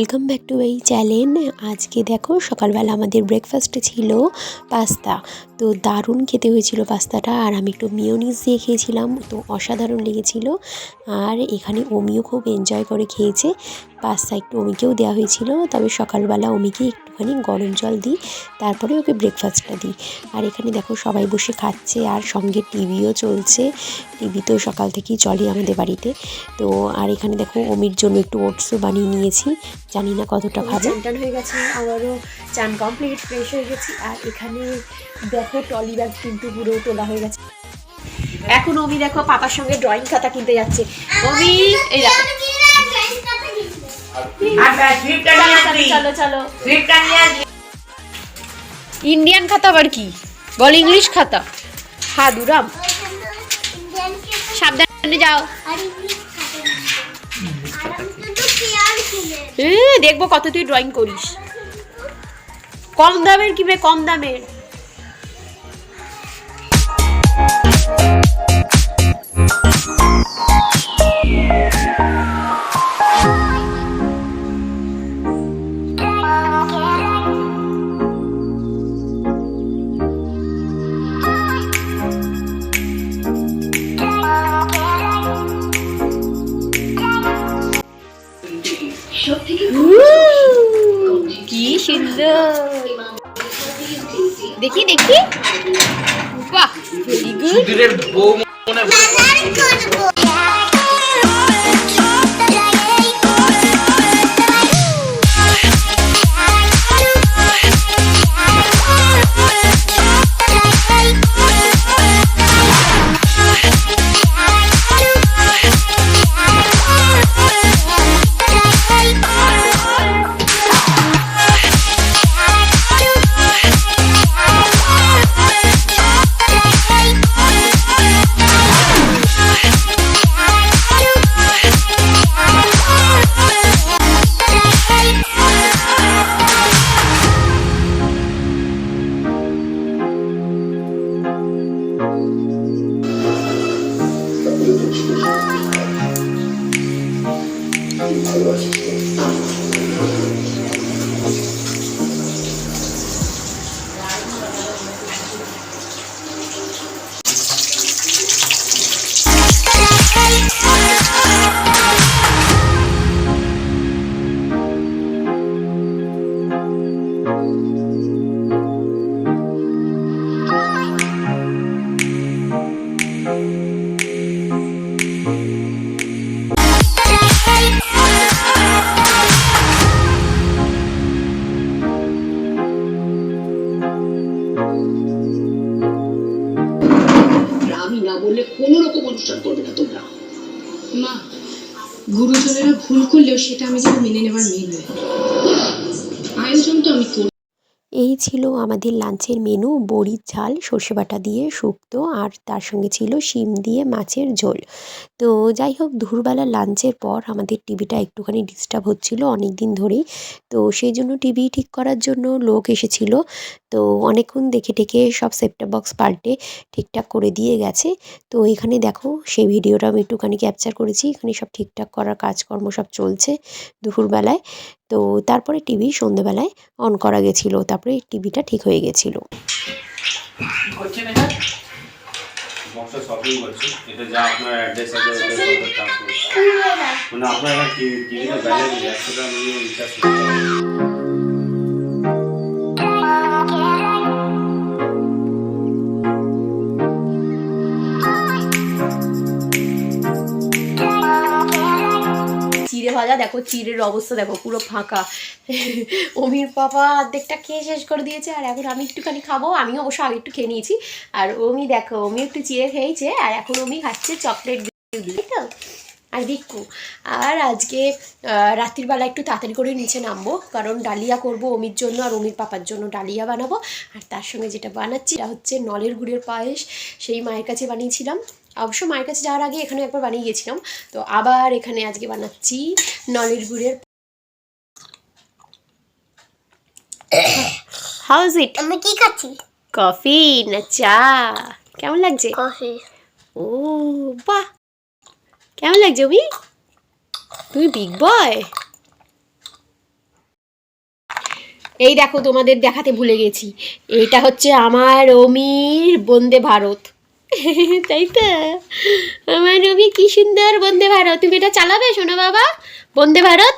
Welcome back to my channel. আজকে দেখো সকালবেলা আমাদের ব্রেকফাস্টে ছিল পাস্তা। তো দারুণ খেতে হয়েছিল পাস্তাটা, আর আমি একটু মিওনিজ দিয়ে খেয়েছিলাম, তো অসাধারণ লেগেছিল। আর এখানে অমিও খুব এনজয় করে খেয়েছে। পাস্তা একটু অমিকেও দেওয়া হয়েছিল, তবে সকালবেলা অমিকে একটুখানি গরম জল দিই, তারপরে ওকে ব্রেকফাস্টটা দিই। আর এখানে দেখো সবাই বসে খাচ্ছে, আর সঙ্গে টিভিও চলছে। টিভি তো সকাল থেকেই চলে আমাদের বাড়িতে। তো আর এখানে দেখো অমির জন্য একটু ওটসও বানিয়ে নিয়েছি, জানি না কতটা খাবে। চান হয়ে গেছে, আমারও চান কমপ্লিট, ফ্রেশ হয়ে গেছি। আর এখানে দেখো টলি ব্যাগ কিন্তু পুরো তোলা হয়ে গেছে। এখন অমি দেখো পাপার সঙ্গে ড্রয়িং খাতা কিনতে যাচ্ছে। অমি এই দেখো, চলো চলো, ইন্ডিয়ান খাতা আবার কি বল, ইংলিশ খাতা। হ্যাঁ দুরাম, সাবধানে যাও। দেখবো কত তুই ড্রয়িং করিস। কম দামের কিবে, কম দামের। কি সুন্দর, দেখি দেখি, বাহ ভেরি গুড। বললে কোনো রকম অনুষ্ঠান করবে না তোমরা। মা, গুরুজনেরা ভুল করলেও সেটা আমি যেন মেনে নেবার মেয়ে নয়। আয়োজন তো আমি করি। এই ছিল আমাদের লাঞ্চের মেনু। বড়ির ঝাল, সর্ষে বাটা দিয়ে শুক্তো, আর তার সঙ্গে ছিল শিম দিয়ে মাছের ঝোল। তো যাই হোক, দুপুরবেলা লাঞ্চের পর আমাদের টিভিটা একটুখানি ডিস্টার্ব হচ্ছিল অনেক দিন ধরেই। তো সেই জন্য টিভি ঠিক করার জন্য লোক এসেছিল। তো অনেকক্ষণ দেখে টেকে সব সেটটপ বক্স পাল্টে ঠিকঠাক করে দিয়ে গেছে। তো এখানে দেখো সেই ভিডিওটা আমি একটুখানি ক্যাপচার করেছি। এখানে সব ঠিকঠাক করার কাজকর্ম সব চলছে দুপুরবেলায়। তো তারপরে টিভি সন্ধেবেলায় অন করা গেছিলো, তারপরে টিভিটা ঠিক হয়ে গেছিলো। বক্সটা শপিং করছি, এটা যা আপনার অ্যাড্রেস আছে ওটা ট্রান্সফার মানে আপনার টিভিতে ব্যালেন্স 100 টাকা মিনিমাম রিচার্জ করতে হবে। চিড়ে ভাজা দেখো, চিড়ের অবস্থা দেখো পুরো ফাঁকা। অমির পাপা অর্ধেকটা খেয়ে শেষ করে দিয়েছে, আর এখন আমি একটুখানি খাবো। আমি অবশ্য আগে একটু খেয়ে নিয়েছি। আর অমি দেখো, অমি একটু চিড়ে খেয়েছে, আর এখন অমি খাচ্ছে চকলেট দিয়ে তো, আর বিক্কু। আর আজকে রাত্রিবেলা একটু তাড়াতাড়ি করে নিচে নামবো, কারণ ডালিয়া করব অমির জন্য আর অমির পাপার জন্য ডালিয়া বানাবো। আর তার সঙ্গে যেটা বানাচ্ছি এটা হচ্ছে নলের গুড়ের পায়েস। সেই মায়ের কাছে বানিয়েছিলাম, অবশ্য মায়ের কাছে যাওয়ার আগে এখানে একবার বানিয়ে গিয়েছিলাম। তো আবার এখানে আজকে বানাচ্ছি নলের গুড়ের। How is it? আমি কি খাচ্ছি? কফি না চা? কেমন লাগছে? কফি। ও বাহ, কেমন লাগছে অমি? তুমি বিগ বয়। এই দেখো, তোমাদের দেখাতে ভুলে গেছি, এটা হচ্ছে আমার অমির বন্দে ভারত। তাই তো, আমার অমি কি সুন্দর বন্দে ভারত। তুমি এটা চালাবে শোনো বাবা, বন্দে ভারত?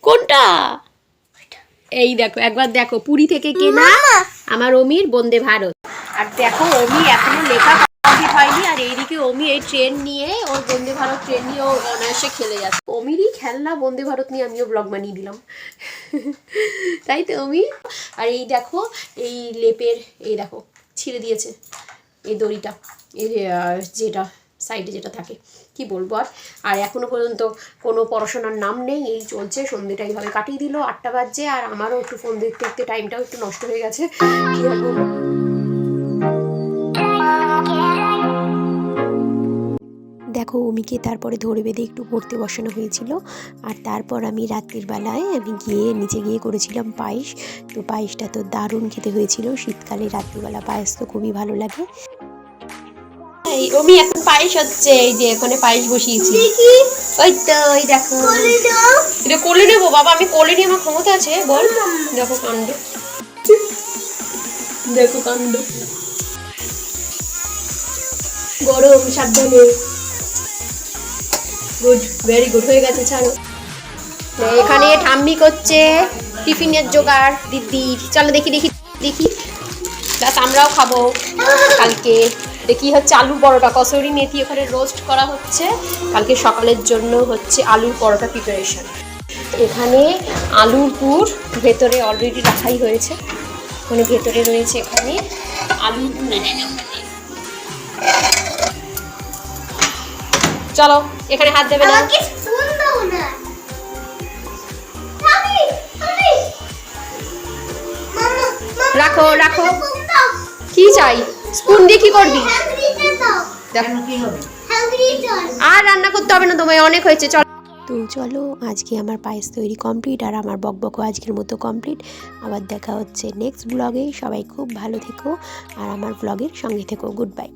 কোনটা? এই দেখো, একবার দেখো, পুরী থেকে কেনা আমার অমির বন্দে ভারত। আর দেখো, অমি এখনো লেখা কমপ্লিট হয়নি, আর এইদিকে অমি এই ট্রেন নিয়ে, ওর বন্দে ভারত ট্রেন নিয়ে ও অনায়াসে খেলে যাচ্ছে। অমিরই খেলনা বন্দে ভারত নিয়ে আমিও ব্লগ বানিয়ে দিলাম। তাই তো অমি। আর এই দেখো, এই লেপের এই দেখো ছিঁড়ে দিয়েছে এই দড়িটা, এই যেটা সাইডে যেটা থাকে, কি বলবো আর। আর এখনো পর্যন্ত কোনো পড়াশোনার নাম নেই, এই চলছে। সন্ধ্যেটা এইভাবে কাটিয়ে দিল, 8টা বাজছে, আর আমারও একটু ফোন দেখতে দেখতে টাইমটাও একটু নষ্ট হয়ে গেছে, কি আর বলবো। দেখো, অমিকে তারপরে ধরে বেঁধে একটু পড়তে বসানো হয়েছিল। আর তারপর আমি রাত্রির বেলায় গিয়ে নিচে গিয়ে করেছিলাম পায়েস। তো পায়েসটা তো দারুণ খেতে হয়েছিল। শীতকালে রাত্রিবেলা পায়েস তো খুবই ভালো লাগে। এই অমি এখন পায়েস হচ্ছে, এই যে এখানে পায়েস বসিয়েছি। ওই তো, ওই দেখো, এটা কোলে নেবো বাবা, আমি কোলে নিয়ে আমার ক্ষমতা আছে বল। দেখো কাণ্ড, দেখো কাণ্ড, গরম, সাবধানে। গুড, ভেরি গুড, হয়ে গেছে, ছাড়ো। এখানে ঠাম্মি করছে টিফিনের জোগাড় দিদি। চলো দেখি দেখি দেখি, প্লাস আমরাও খাবো কালকে। দেখি হচ্ছে আলুর পরোটা, কসুরি মেথি ওখানে রোস্ট করা হচ্ছে, কালকে সকালের জন্য হচ্ছে আলুর পরোটা প্রিপারেশন। এখানে আলুর পুর ভেতরে অলরেডি রাখাই হয়েছে, মানে ভেতরে রয়েছে এখানে আলুর পুর। চলো, এখানে হাত দেবে না, রাখো রাখো। কি চাই? স্পুন দিয়ে কি করবি? আর রান্না করতে হবে না তোমায়, অনেক হয়েছে। চলো, তো চলো, আজকে আমার পায়েস তৈরি কমপ্লিট, আর আমার বকবকও আজকের মতো কমপ্লিট। আবার দেখা হচ্ছে নেক্সট ব্লগে। সবাই খুব ভালো থেকো, আর আমার ব্লগের সঙ্গে থেকো। Good bye.